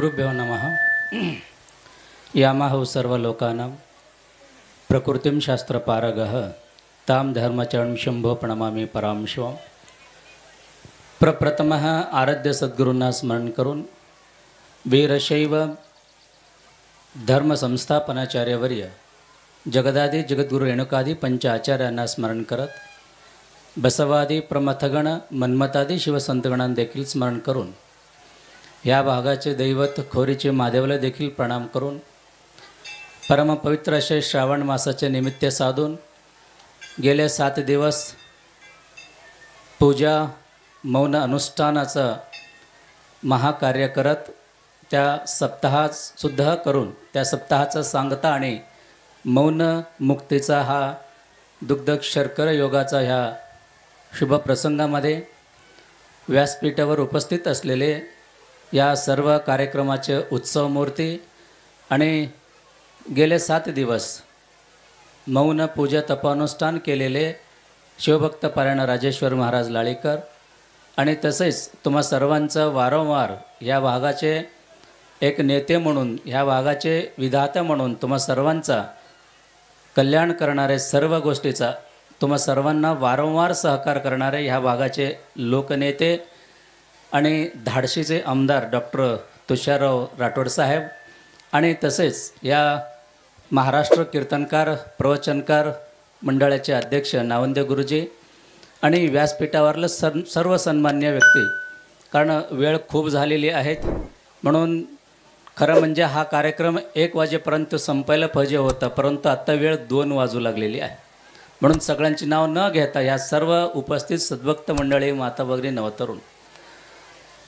श्रीगुरुभ्यो नमः। यामाहौ सर्वलोकानां प्रकृतिं शास्त्रपारगः तां धर्मचरणं शंभो प्रणमामि परां शिवं। प्रप्रथमः आराध्य सद्गुरूंना स्मरण करून वीरशैव धर्मसंस्थापनाचार्यवर्य जगदादी जगद्गुरु रेणुकादी पंच आचार्यांना स्मरण करत बसवादी प्रमथगण मन्मतादी शिवसंतगणांना देखील स्मरण करून या भागाचे दैवत खोरीचे महादेवला देखील प्रणाम करून परमपवित्र असे श्रावण मासाचे निमित्त साधून गेले 7 दिवस पूजा मौन अनुष्ठानाचं महाकार्य करत त्या सप्ताहातसुद्धा करून त्या सप्ताहाचं सांगता आणि मौन मुक्तीचा हा दुग्ध शर्कर योगाचा ह्या शुभ प्रसंगामध्ये व्यासपीठावर उपस्थित असलेले या सर्व कार्यक्रमाचे उत्सवमूर्ती आणि गेले 7 दिवस मौन पूजा तपानुष्ठान केलेले शिवभक्त पारायण राजेश्वर महाराज लाळीकर आणि तसेच तुम्हा सर्वांचं वारंवार या भागाचे एक नेते म्हणून ह्या भागाचे विधाता म्हणून तुम्हा सर्वांचा कल्याण करणारे सर्व गोष्टीचा तुम्हा सर्वांना वारंवार सहकार करणारे ह्या भागाचे लोकनेते आणि धाडशीचे आमदार डॉक्टर तुषारराव राठोड साहेब आणि तसेच या महाराष्ट्र कीर्तनकार प्रवचनकार मंडळाचे अध्यक्ष नावंदे गुरुजी आणि व्यासपीठावरले सर्व सन्मान्य व्यक्ती, कारण वेळ खूप झालेली आहेत म्हणून खरं म्हणजे हा कार्यक्रम 1 वाजेपर्यंत संपायला पाहिजे होता, परंतु आत्ता वेळ 2 वाजू लागलेली आहे म्हणून सगळ्यांची नाव न घेता या सर्व उपस्थित सद्भक्त मंडळी माता भगिनी नवतरुण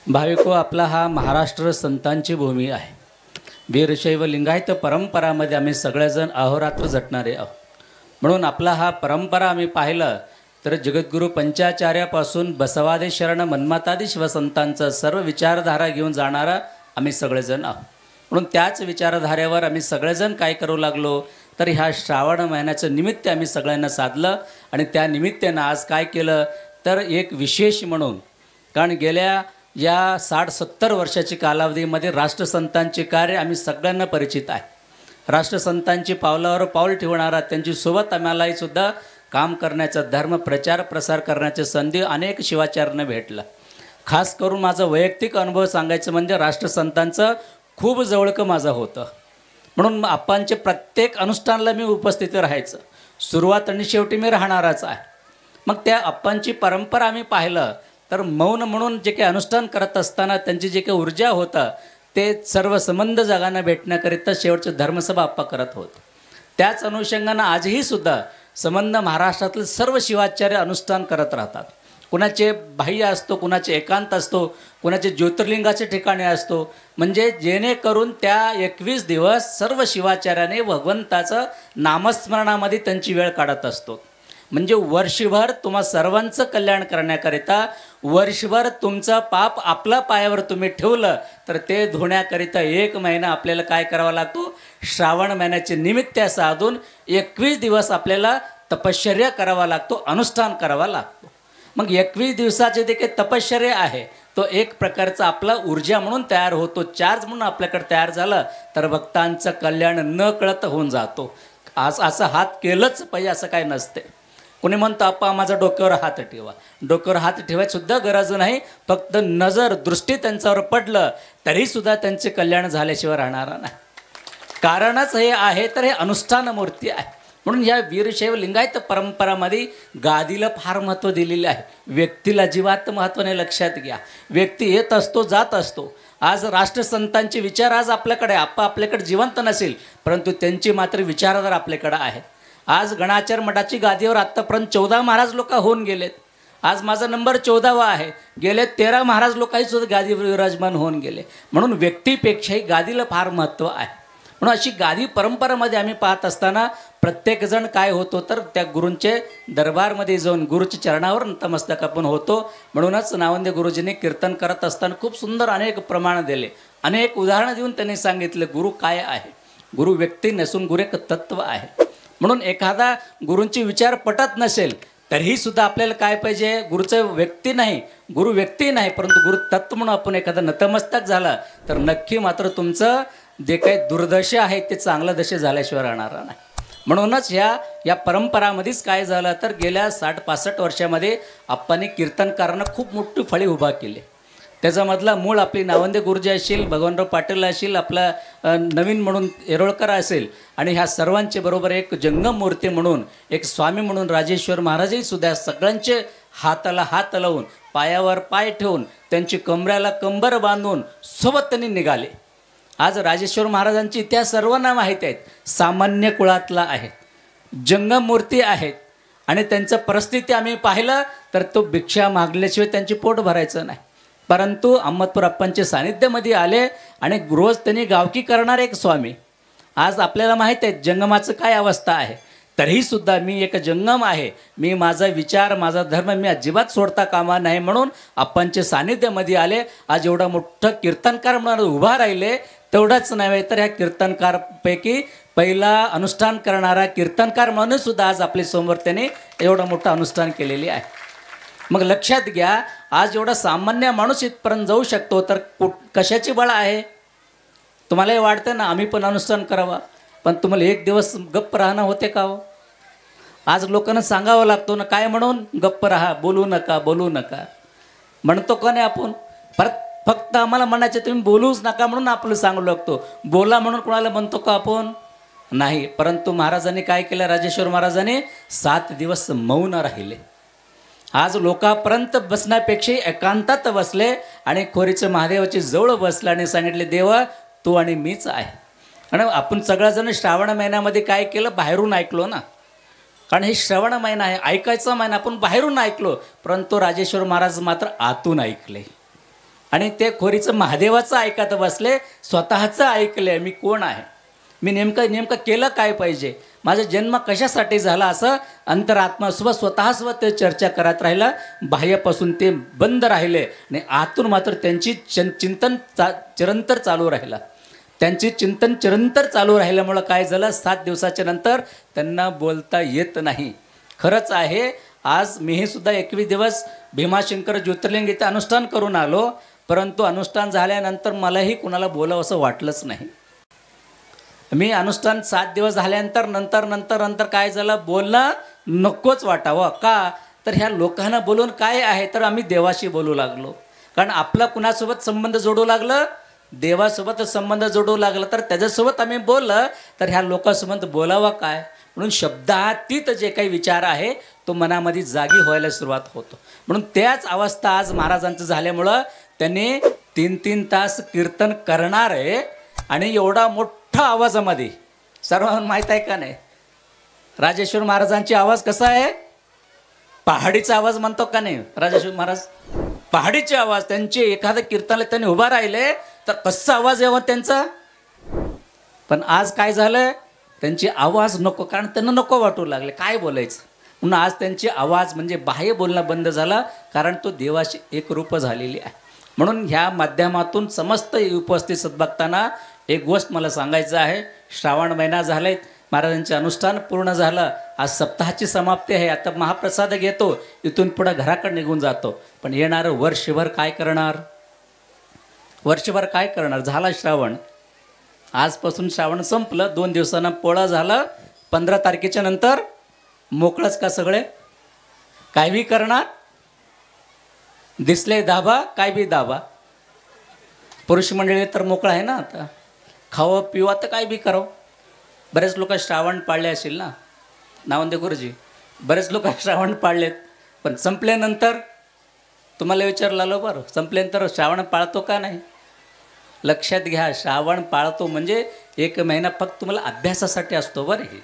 भाविको, आपला हा महाराष्ट्र संतांची भूमी आहे। वीरशैव लिंगायत परंपरामध्ये आम्ही सगळेजण अहोरात्र झटणारे आहोत म्हणून आपला हा परंपरा आम्ही पाहिलं तर जगद्गुरू पंचाचार्यापासून बसवादी शरण मन्मतादी शिवसंतांचं सर्व विचारधारा घेऊन जाणारा आम्ही सगळेजण आहोत म्हणून त्याच विचारधारेवर आम्ही सगळेजण काय करू लागलो तर ह्या श्रावण महिन्याचं निमित्त आम्ही सगळ्यांना साधलं आणि त्या निमित्तानं आज काय केलं तर एक विशेष म्हणून, कारण गेल्या या 60-70 वर्षाची कालावधीमध्ये राष्ट्रसंतांचे कार्य आम्ही सगळ्यांना परिचित आहे। राष्ट्रसंतांची पावलावर पाऊल ठेवणारा त्यांची सोबत आम्हालाही सुद्धा काम करण्याचा धर्म प्रचार प्रसार करण्याची संधी अनेक शिवाचार्यांना भेटला। खास करून माझा वैयक्तिक अनुभव सांगायचं म्हणजे राष्ट्रसंतांचं खूप जवळकं माझं होतं म्हणून आप्पांचे प्रत्येक अनुष्ठानाला मी उपस्थित राहायचं, सुरुवात आणि शेवटी मी राहणारच आहे। मग त्या आप्पांची परंपरा आम्ही पाहिलं तर मौन म्हणून जे काही अनुष्ठान करत असताना त्यांची जे काही ऊर्जा होतं ते सर्व संबंध जगांना भेटण्याकरिता शेवटचे धर्मसभा आप्पा करत होते। त्याच अनुषंगानं आजही सुद्धा संबंध महाराष्ट्रातील सर्व शिवाचार्य अनुष्ठान करत राहतात। कुणाचे बाह्य असतो, कुणाचे एकांत असतो, कुणाचे ज्योतिर्लिंगाचे ठिकाणी असतो, म्हणजे जेणेकरून त्या 21 दिवस सर्व शिवाचार्याने भगवंताचं नामस्मरणामध्ये त्यांची वेळ काढत असतो। म्हणजे वर्षभर तुम्हा सर्वांचं कल्याण करण्याकरिता वर्षभर तुमचं पाप आपल्या पायावर तुम्ही ठेवलं तर ते धुण्याकरिता 1 महिना आपल्याला काय करावा लागतो, श्रावण महिन्याचे निमित्त साधून 21 दिवस आपल्याला तपश्चर्या करावा लागतो, अनुष्ठान करावा लागतो। मग 21 दिवसाचे जे काही तपश्चर्या आहे तो एक प्रकारचा आपला ऊर्जा म्हणून तयार होतो, चार्ज म्हणून आपल्याकडे तयार झालं तर भक्तांचं कल्याण न कळत होऊन जातो। आज असं हात केलंच पाहिजे असं काय नसते। कोणी म्हणतो आप्पा माझा डोक्यावर हात ठेवा, डोक्यावर हात ठेवायसुद्धा गरज नाही, फक्त नजर दृष्टी त्यांच्यावर पडलं तरीसुद्धा त्यांचे कल्याण झाल्याशिवाय राहणार नाही। कारणच हे आहे तर हे अनुष्ठान मूर्ती आहे म्हणून या वीरशैव लिंगायत परंपरामध्ये गादीला फार महत्त्व दिलेले आहे। व्यक्तीला अजिबात महत्त्वाने लक्षात घ्या, व्यक्ती येत असतो जात असतो। आज राष्ट्रसंतांचे विचार आज आपल्याकडे, आप्पा आपल्याकडे जिवंत नसेल परंतु त्यांची मात्र विचारधारा आपल्याकडे आहेत। आज गणाचार्य मठाची गादीवर आत्तापर्यंत 14 महाराज लोक होऊन गेलेत, आज माझा नंबर 14वा आहे, गेले 13 महाराज लोकही सुद्धा गादीवर विराजमान होऊन गेले म्हणून व्यक्तीपेक्षाही गादीला फार महत्त्व आहे। म्हणून अशी गादी परंपरामध्ये आम्ही पाहत असताना प्रत्येकजण काय होतो तर त्या गुरूंचे दरबारमध्ये जाऊन गुरुच्या चरणावर नतमस्तक आपण होतो। म्हणूनच नावंदे गुरुजींनी कीर्तन करत असताना खूप सुंदर अनेक प्रमाण दिले, अनेक उदाहरणं देऊन त्यांनी सांगितले गुरु काय आहे, गुरु व्यक्ती नसून गुरु एक तत्व आहे। म्हणून एखादा गुरूंची विचार पटत नसेल तरीही सुद्धा आपल्याला काय पाहिजे, गुरुचं व्यक्ती नाही, गुरु व्यक्ती नाही, परंतु गुरु तत्व म्हणून आपण एखादा नतमस्तक झाला तर नक्की मात्र तुमचं जे काही दुर्दशा आहे ते चांगलं दशा झाल्याशिवाय राहणार नाही. म्हणूनच या परंपरामध्येच काय झालं तर गेल्या 60-65 वर्षामध्ये आप्पांनी कीर्तनकारांना खूप मोठी फळी उभा केली. त्याच्यामधला मूळ आपली नावंदे गुरुजी असतील, भगवानराव पाटील असतील, आपला नवीन म्हणून येरोळकर असेल आणि ह्या सर्वांचे बरोबर एक जंगम मूर्ती म्हणून एक स्वामी म्हणून राजेश्वर महाराजही सुद्धा सगळ्यांचे हाताला हात लावून पायावर पाय ठेवून त्यांची कमऱ्याला कंबर बांधून सोबत त्यांनी निघाले. आज राजेश्वर महाराजांची इतिहास सर्वांना माहीत आहेत. सामान्य कुळातला आहेत, जंगम मूर्ती आहेत आणि त्यांचं परिस्थिती आम्ही पाहिलं तर तो भिक्षा मागल्याशिवाय त्यांची पोट भरायचं नाही. परंतु अहमदपूर अप्पांच्या सानिध्यामध्ये आले आणि रोज त्यांनी गावकी करणार एक स्वामी. आज आपल्याला माहीत आहे जंगमाचं काय अवस्था आहे. तरीहीसुद्धा मी एक जंगम आहे, मी माझा विचार माझा धर्म मी अजिबात सोडता कामा नाही म्हणून अप्पांच्या सानिध्यामध्ये आले. आज एवढा मोठं कीर्तनकार म्हणून उभा राहिले. तेवढंच नव्हे तर ह्या कीर्तनकारपैकी पहिला अनुष्ठान करणारा कीर्तनकार म्हणून सुद्धा आज आपल्या समोर त्याने एवढं मोठं अनुष्ठान केलेले आहे. मग लक्षात घ्या, आज एवढा सामान्य माणूस इथपर्यंत जाऊ शकतो तर कशाची बळ आहे. तुम्हालाही वाटतं ना आम्ही पण अनुष्ठान करावं, पण तुम्हाला एक दिवस गप्प राहणं होते का हो. आज लोकांना सांगावं लागतो ना काय म्हणून, गप्प राहा, बोलू नका, बोलू नका म्हणतो का नाही आपण. परत फक्त आम्हाला म्हणायचं तुम्ही बोलूच नका म्हणून आपलं सांगू लागतो. बोला म्हणून कोणाला म्हणतो का आपण, नाही. परंतु महाराजांनी काय केलं, राजेश्वर महाराजांनी 7 दिवस मौन राहिले. आज लोकांपर्यंत बसण्यापेक्षा एकांतात बसले आणि खोरीचं महादेवाची जवळ बसलं आणि सांगितले देवा तू आणि मीच आहे. आणि आपण सगळ्याजण श्रावण महिन्यामध्ये काय केलं, बाहेरून ऐकलो ना, कारण हे श्रावण महिना आहे, ऐकायचा महिना. आपण बाहेरून ऐकलो, परंतु राजेश्वर महाराज मात्र आतून ऐकले आणि ते खोरीचं महादेवाचं ऐकत बसले, स्वतःचं ऐकले. मी कोण आहे, मी नेमकं केलं काय पाहिजे, माझा जन्म कशासाठी झाला, असं अंतरात्मासोबत स्वतःसोबत ते चर्चा करत राहिला. बाह्यापासून ते बंद राहिले आणि आतून मात्र त्यांची चिंतन चिरंतर चालू राहिला. त्यांची चिंतन चिरंतर चालू राहिल्यामुळं काय झालं, 7 दिवसाच्या नंतर त्यांना बोलता येत नाही. खरंच आहे, आज मीही सुद्धा 21 दिवस भीमाशंकर ज्योतिर्लिंग इथे अनुष्ठान करून आलो, परंतु अनुष्ठान झाल्यानंतर मलाही कुणाला बोलावं असं वाटलंच नाही. मी अनुष्ठान 7 दिवस झाल्यानंतर नंतर काय झालं, बोलणं नकोच वाटावं. का तर ह्या लोकांना बोलून काय आहे तर आम्ही देवाशी बोलू लागलो. कारण आपला कुणासोबत संबंध जोडू लागलं, देवासोबत संबंध जोडू लागला तर त्याच्यासोबत आम्ही बोललं तर ह्या लोकांसोबत बोलावं काय. म्हणून शब्दातीत जे काही विचार आहे तो मनामध्ये जागी व्हायला सुरुवात होतो. म्हणून त्याच अवस्था आज महाराजांचं झाल्यामुळं त्यांनी 3-3 तास कीर्तन करणार आहे आणि एवढा मोठा आवाजामध्ये, सर्वांना माहीत आहे का नाही राजेश्वर महाराजांची आवाज कसा आहे, पहाडीचा आवाज म्हणतो का नाही राजेश्वर महाराज, पहाडीचे आवाज. त्यांचे एखादं कीर्तनाला त्यांनी उभा राहिले तर कसा आवाज यावा त्यांचा. पण आज काय झालं, त्यांची आवाज नको, कारण त्यांना नको वाटू लागले काय बोलायचं. म्हणून आज त्यांची आवाज म्हणजे बाह्य बोलणं बंद झाला, कारण तो देवाशी एकरूप झालेली आहे. म्हणून ह्या माध्यमातून समस्त उपस्थित सद्भक्तांना एक गोष्ट मला सांगायचं आहे. श्रावण महिना झाले, महाराजांचे अनुष्ठान पूर्ण झालं, आज सप्ताहाची समाप्ती आहे. आता महाप्रसाद घेतो, इथून पुढं घराकडे निघून जातो. पण येणारं वर्षभर काय करणार, वर्षभर काय करणार. झाला श्रावण, आजपासून श्रावण संपलं, 2 दिवसांना पोळा झाला, 15 तारखेच्या नंतर मोकळंच का सगळे, काय बी करणार, दिसले दाबा काय बी दाबा. पुरुष मंडळी तर मोकळं आहे ना, आता खावं पिवा तर काय बी करावं. बरेच लोक श्रावण पाळले असेल ना, नावंदे गुरुजी, बरेच लोक श्रावण पाळलेत. पण संपल्यानंतर तुम्हाला विचारलं बरं, संपल्यानंतर श्रावण पाळतो का नाही. लक्षात घ्या, श्रावण पाळतो म्हणजे 1 महिना फक्त तुम्हाला अभ्यासासाठी असतो बरं हे.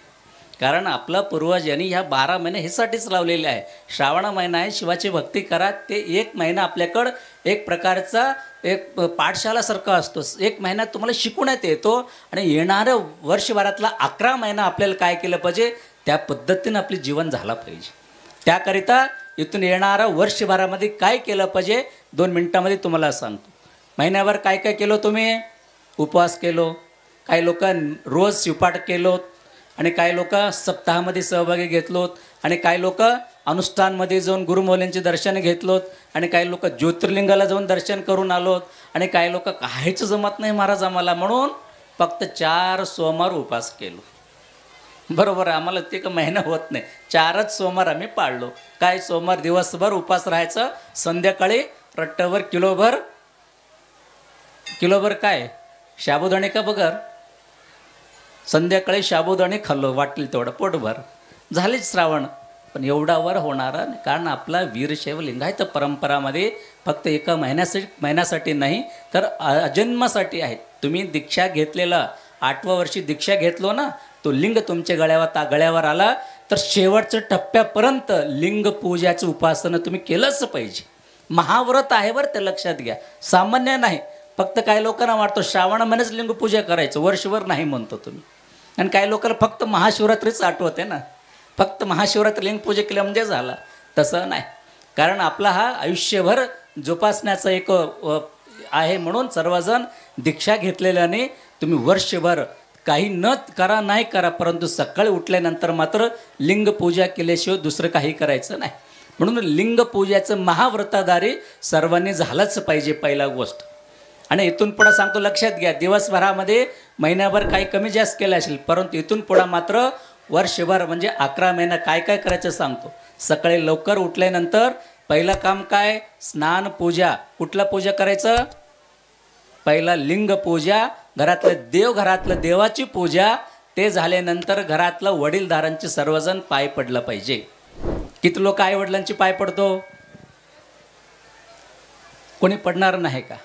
कारण आपला पूर्वज यांनी ह्या 12 महिने ह्यासाठीच लावलेले आहे. श्रावण महिना आहे, शिवाची भक्ती करा. ते 1 महिना आपल्याकडं एक प्रकारचा एक पाठशालासारखा असतो. 1 महिना तुम्हाला शिकवण्यात येतो आणि येणारं वर्षभरातला 11 महिना आपल्याला काय केलं पाहिजे, त्या पद्धतीनं आपले जीवन झालं पाहिजे. त्याकरिता इथून येणारं वर्षभरामध्ये काय केलं पाहिजे 2 मिनटामध्ये तुम्हाला सांगतो. महिन्याभर काय काय केलं तुम्ही, उपवास केलो, काही लोक रोज शिवपाठ केलो आणि काही लोक सप्ताहामध्ये सहभागी घेतलोत आणि काही लोक अनुष्ठानमध्ये जाऊन गुरुमौलींचे दर्शन घेतलोत आणि काही लोक ज्योतिर्लिंगाला जाऊन दर्शन करून आलोत आणि काही लोक काहीच जमत नाही महाराज आम्हाला म्हणून फक्त 4 सोमवार उपास केलो. बरोबर आहे, आम्हाला ते का महिना होत नाही, 4च सोमवार आम्ही पाळलो. काय सोमवार दिवसभर उपास राहायचं, संध्याकाळी रट्टभर किलोभर काय साबुदाणे का बगर, संध्याकाळी साबुदाणे खाल्लो वाटली तेवढं पोटभर, झालीच श्रावण. पण एवढा वर होणारा नाही, कारण आपला वीरशैव लिंगायत परंपरामध्ये फक्त एका महिन्यासाठी नाही तर अजन्मासाठी आहे. तुम्ही दीक्षा घेतलेला 8व्या वर्षी दीक्षा घेतलो ना, तो लिंग तुमच्या गळ्यावर आला तर शेवटच्या टप्प्यापर्यंत लिंग पूजाचं उपासना तुम्ही केलंच पाहिजे. महाव्रत आहे बरं, ते लक्षात घ्या, सामान्य नाही. फक्त काही लोकांना वाटतो श्रावणामध्येच लिंगपूजा करायचं, वर्षभर नाही म्हणतो तुम्ही. आणि काही लोकांना फक्त महाशिवरात्रीच आठवते ना, फक्त महाशिवरात्री लिंगपूजा केल्या म्हणजे झाला, तसं नाही. कारण आपला हा आयुष्यभर जोपासण्याचा एक आहे. म्हणून सर्वजण दीक्षा घेतलेल्याने तुम्ही वर्षभर काही नाही करा, परंतु सकाळी उठल्यानंतर मात्र लिंगपूजा केल्याशिवाय दुसरं काही करायचं नाही. म्हणून लिंगपूजाचं महाव्रताधारी सर्वांनी झालंच पाहिजे, पहिला गोष्ट. आणि इथून पुढं सांगतो, लक्षात घ्या, दिवसभरामध्ये महिनाभर काही कमी जास्त केलं असेल, परंतु इथून पुढं मात्र वर्षभर म्हणजे 11 महिना काय काय करायचं सांगतो. सकाळी लवकर उठल्यानंतर पहिलं काम काय, स्नान पूजा. कुठला पूजा करायचं, पहिला लिंग पूजा, घरातलं देवाची पूजा. ते झाल्यानंतर घरातलं वडीलधारांचे सर्वजण पाय पडलं पाहिजे. किती लोक आई वडिलांची पाय पडतो, कोणी पडणार नाही का.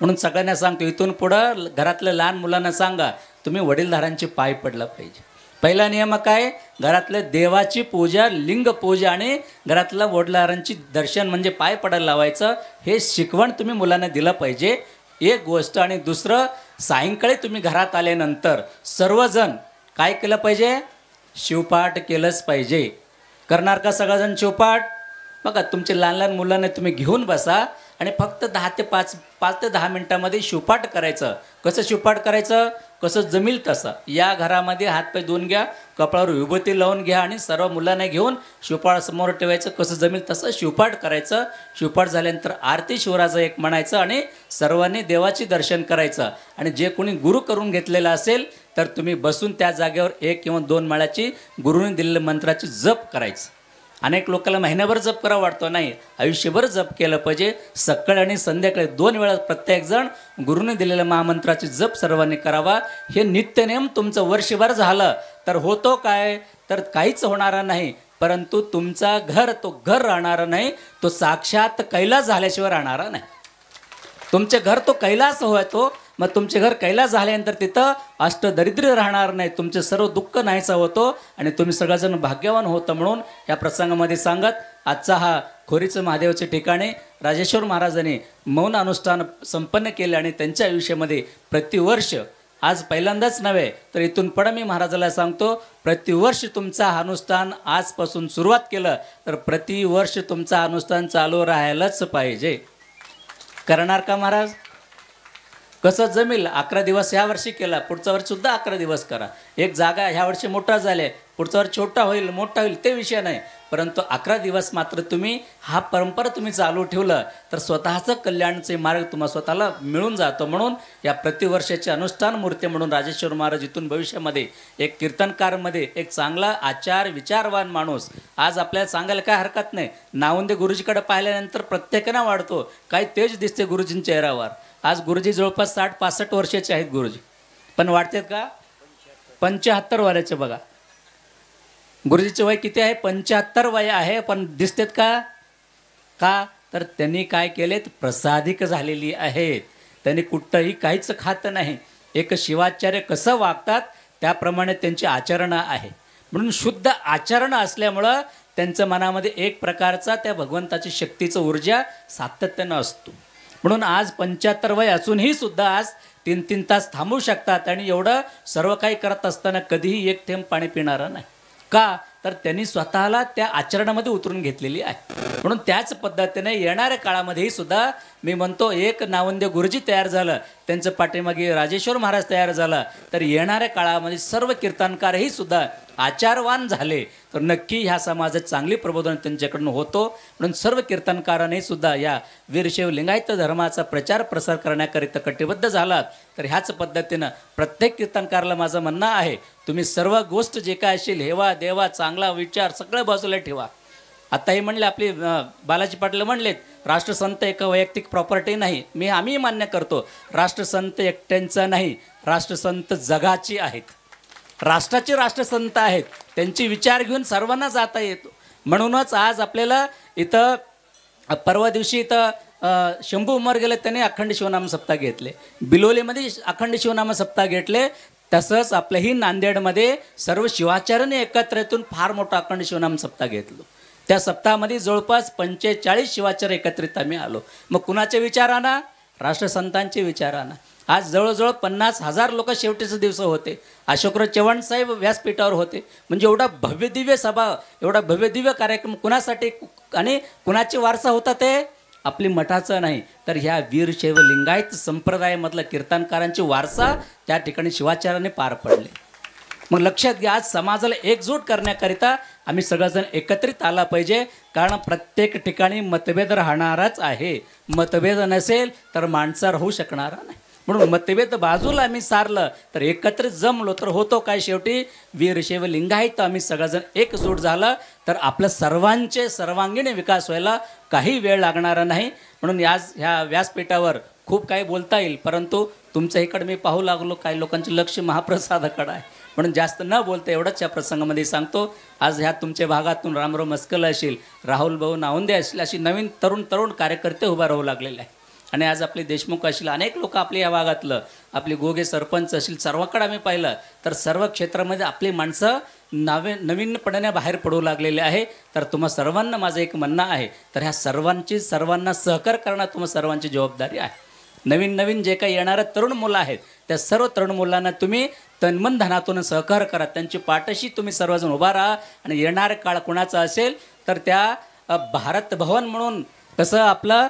म्हणून सगळ्यांना सांगतो, इथून पुढं घरातल्या लहान मुलांना सांगा, तुम्ही वडीलधारांची पाय पडलं पाहिजे. पहिला नियम काय, घरातल्या देवाची पूजा, लिंग पूजा आणि घरातल्या वडीलधारांची दर्शन म्हणजे पाय पडायला लावायचं, हे शिकवण तुम्ही मुलांना दिलं पाहिजे. एक गोष्ट. आणि दुसरं, सायंकाळी तुम्ही घरात आल्यानंतर सर्वजण काय केलं पाहिजे, शिवपाठ केलंच पाहिजे. करणार का सगळेजण शिवपाठ? बघा, तुमचे लहान लहान मुलांना तुम्ही घेऊन बसा आणि फक्त 5 ते 10 मिनटामध्ये शिवपाठ करायचं. कसं शिवपाठ करायचं, कसं जमेल तसं. या घरामध्ये हातपाय धुवून घ्या, कपाळावर विभूती लावून घ्या आणि सर्व मुलांना घेऊन शिवपाठ समोर ठेवायचं. कसं जमेल तसं शिवपाठ करायचं. शिवपाठ झाल्यानंतर आरती शिवराचं एक म्हणायचं आणि सर्वांनी देवाची दर्शन करायचं. आणि जे कोणी गुरु करून घेतलेलं असेल तर तुम्ही बसून त्या जागेवर 1 किंवा 2 माळाची गुरुने दिलेल्या मंत्राची जप करायचं. अनेक लोकांना महिनाभर जप करा वाटतो, नाही, आयुष्यभर जप केलं पाहिजे. सकाळी आणि संध्याकाळी 2 वेळा प्रत्येकजण गुरुने दिलेल्या महामंत्राची जप सर्वांनी करावा. हे नित्यनेम तुमचं वर्षभर झालं तर होतो काय, तर काहीच होणार नाही. परंतु तुमचा तो घर राहणार नाही, तो साक्षात कैलास झाल्याशिवाय राहणारा नाही. तुमचे घर तो कैलास होतो, मग तुमचे घर कैलास झाल्यानंतर तिथं अष्टदरिद्र राहणार नाही, तुमचे सर्व दुःख नाहीसा होतो आणि तुम्ही सगळेजण भाग्यवान होतं. म्हणून या प्रसंगामध्ये सांगत आजचा हा खोरीचं महादेवचे ठिकाणी राजेश्वर महाराजांनी मौन अनुष्ठान संपन्न केले आणि त्यांच्या आयुष्यामध्ये प्रतिवर्ष, आज पहिल्यांदाच नव्हे तर इथून पुढं मी महाराजाला सांगतो, प्रतिवर्ष तुमचा अनुष्ठान आजपासून सुरुवात केलं तर प्रतिवर्ष तुमचा अनुष्ठान चालू राहायलाच पाहिजे. करणार का महाराज? कसं जमेल? 11 दिवस ह्या वर्षी केला, पुढच्या वर्षी सुद्धा 11 दिवस करा. एक जागा ह्या वर्षी मोठा झाले, पुढचा वर्षी छोटा होईल, मोठा होईल, ते विषय नाही. परंतु 11 दिवस मात्र तुम्ही हा परंपरा तुम्ही चालू ठेवलं तर स्वतःचं कल्याणाचे मार्ग तुम्हाला स्वतःला मिळून जातो. म्हणून या प्रतिवर्षाचे अनुष्ठान मूर्ती म्हणून राजेश्वर महाराज इथून भविष्यामध्ये एक कीर्तनकारमध्ये एक चांगला आचार विचारवान माणूस, आज आपल्याला सांगायला काय हरकत नाही. नावंदे गुरुजीकडे पाहिल्यानंतर प्रत्येकानं वाढतो, काय तेज दिसते गुरुजींच्या चेहऱ्यावर. आज गुरुजी जवळपास 60-65 वर्षाचे आहेत गुरुजी, पण वाटतात का 75 वयाचे. बघा, गुरुजीचे वय किती आहे? 75 वय आहे, पण दिसतात का? तर त्यांनी काय केलेत? प्रसादिक झालेली आहेत. त्यांनी कुठंही काहीच खात नाही. एक शिवाचार्य कसं वागतात त्याप्रमाणे त्यांची आचरण आहे. म्हणून शुद्ध आचरण असल्यामुळं त्यांच्या मनामध्ये एक प्रकारचा त्या भगवंताची शक्तीचं ऊर्जा सातत्यानं असतो. म्हणून आज 75 वय असूनही सुद्धा आज 3-3 तास थांबू शकतात आणि एवढं सर्व काही करत असताना कधीही एक थेंब पाणी पिणारा नाही. का? तर त्यांनी स्वतःला त्या आचरणामध्ये उतरून घेतलेली आहे. म्हणून त्याच पद्धतीने येणाऱ्या काळामध्येही सुद्धा मी म्हणतो एक नावंदे गुरुजी तयार झालं, त्यांचं पाठीमागे राजेश्वर महाराज तयार झाला, तर येणाऱ्या काळामध्ये सर्व कीर्तनकारही सुद्धा आचारवान झाले तर नक्की ह्या समाजात चांगली प्रबोधन त्यांच्याकडून होतो. म्हणून सर्व कीर्तनकारांनी सुद्धा या वीरशैव लिंगायत धर्माचा प्रचार प्रसार करण्याकरिता कटिबद्ध झालात. तर ह्याच पद्धतीनं प्रत्येक कीर्तनकाराला माझं म्हणणं आहे, तुम्ही सर्व गोष्ट जे काय असेल हेवा देवा चांगला विचार सगळं बाजूला ठेवा. आता हे म्हणले आपले बालाजी पाटील म्हणलेत राष्ट्रसंत एक वैयक्तिक प्रॉपर्टी नाही. आम्ही मान्य करतो, राष्ट्रसंत एकट्यांचा नाही, राष्ट्रसंत जगाची आहेत, राष्ट्राचे राष्ट्रसंत आहेत, त्यांचे विचार घेऊन सर्वांना जाता येतो. म्हणूनच आज आपल्याला इथं परवा दिवशी इथं शंभू उमर गेले, त्यांनी अखंड शिवनाम सप्ताह घेतले, बिलोलीमध्ये अखंड शिवनाम सप्ताह घेतले. तसंच आपल्याही नांदेडमध्ये सर्व शिवाचार्यांनी एकत्र येऊन फार मोठा अखंड शिवनाम सप्ताह घेतलो. त्या सप्ताहामध्ये जवळपास 45 शिवाचार्य एकत्रित आम्ही आलो. मग कुणाच्या विचारानं? राष्ट्रसंतांचे विचारानं. आज जवळजवळ 50,000 लोक शेवटीचे दिवस होते. अशोकराव चव्हाण साहेब व्यासपीठावर होते. म्हणजे एवढा भव्यदिव्य सभा, एवढा भव्यदिव्य कार्यक्रम कुणासाठी आणि कुणाची वारसा होता? ते आपली मठाचं नाही, तर ह्या वीरशैव लिंगायत संप्रदायामधला कीर्तनकारांची वारसा त्या ठिकाणी शिवाचार्याने पार पडले. मग लक्षात घ्या, आज समाजाला एकजूट करण्याकरिता आम्ही सगळेजण एकत्रित आला पाहिजे. कारण प्रत्येक ठिकाणी मतभेद राहणारच आहे. मतभेद नसेल तर माणसा राहू शकणारा नाही. म्हणून मतभेद बाजूला आम्ही सारलं तर एकत्रित जमलो तर होतो काय? शेवटी वीरशैव लिंगायत आम्ही सगळेजण एकजूट झालं तर आपलं सर्वांचे सर्वांगीण विकास व्हायला काही वेळ लागणारा नाही. म्हणून आज ह्या व्यासपीठावर खूप काही बोलता येईल, परंतु तुमच्या इकडे मी पाहू लागलो काही लोकांचे लक्ष महाप्रसादाकडे आहे. म्हणून जास्त न बोलता एवढंच या प्रसंगामध्ये सांगतो. आज ह्या तुमच्या भागातून रामराव मस्कल असेल, राहुल भाऊ नावंदे असतील, अशी नवीन तरुण कार्यकर्ते उभा राहू लागलेले आहे. आणि आज आपले देशमुख असतील, अनेक लोक आपले या भागातलं, आपले गोगे सरपंच असतील, सर्वांकडे आम्ही पाहिलं तर सर्व क्षेत्रामध्ये आपली माणसं नवीनपणाने बाहेर पडू लागलेले आहे. तर तुम्हा सर्वांना माझं एक म्हणणं आहे, तर ह्या सर्वांना सहकार करणं तुम्हा सर्वांची जबाबदारी आहे. नवीन जे काही येणाऱ्या तरुण मुलं आहेत त्या सर्व तरुण मुलांना तुम्ही तन्मन धनातून सहकार करा. त्यांची पाठशी तुम्ही सर्वजण उभा राहा. आणि येणारा काळ कुणाचा असेल तर त्या भारत भवन म्हणून कसं आपलं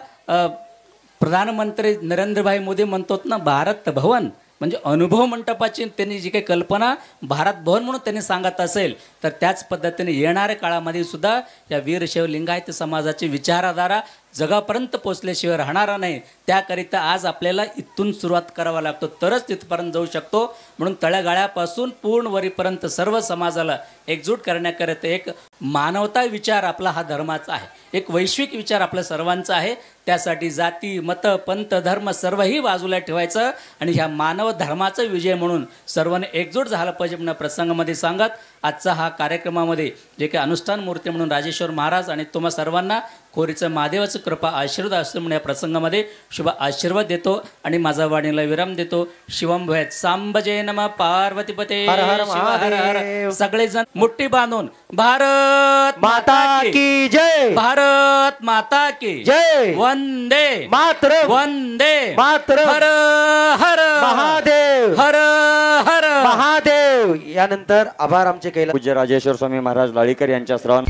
प्रधानमंत्री नरेंद्रभाई मोदी म्हणतात ना, भारत भवन म्हणजे अनुभव मंडपाची त्यांनी जी काही कल्पना भारत भवन म्हणून त्यांनी सांगत असेल, तर त्याच पद्धतीने येणाऱ्या काळामध्ये सुद्धा या वीरशैव लिंगायत समाजाची विचारधारा जगापर्यंत पोचल्याशिवाय राहणारा नाही. त्याकरिता आज आपल्याला इथून सुरुवात करावा लागतो, तरच तिथपर्यंत जाऊ शकतो. म्हणून तळागाळापासून पूर्ण वरीपर्यंत सर्व समाजाला एकजूट करण्याकरिता एक मानवता विचार आपला हा धर्माचा आहे, एक वैश्विक विचार आपल्या सर्वांचा आहे. त्यासाठी जाती मत पंथ धर्म सर्वही बाजूला ठेवायचं आणि ह्या मानव धर्माचा विजय म्हणून सर्वांनी एकजूट झाला पाहिजे म्हणून प्रसंगामध्ये सांगत आजचा हा कार्यक्रमामध्ये जे काही अनुष्ठान मूर्ती म्हणून राजेश्वर महाराज आणि तुम्हा सर्वांना खोरीचं महादेवाचं कृपा आशीर्वाद असतो म्हणून या प्रसंगामध्ये शुभ आशीर्वाद देतो आणि माझा वाणीला विराम देतो. शिवम भयत सांबजे नमः पार्वतीपते हर हर शिव हर हर. महादेव. सगळेजण मुठ्ठी बांधून भारत माता की जय, भारत माता की जय, वंदे मातरम, वंदे मातरम, हर हर महादेव, हर हर महादेव. यानंतर आभार आमचे कैलास पूज्य राजेश्वर स्वामी महाराज लाळीकर यांच्या श्रवण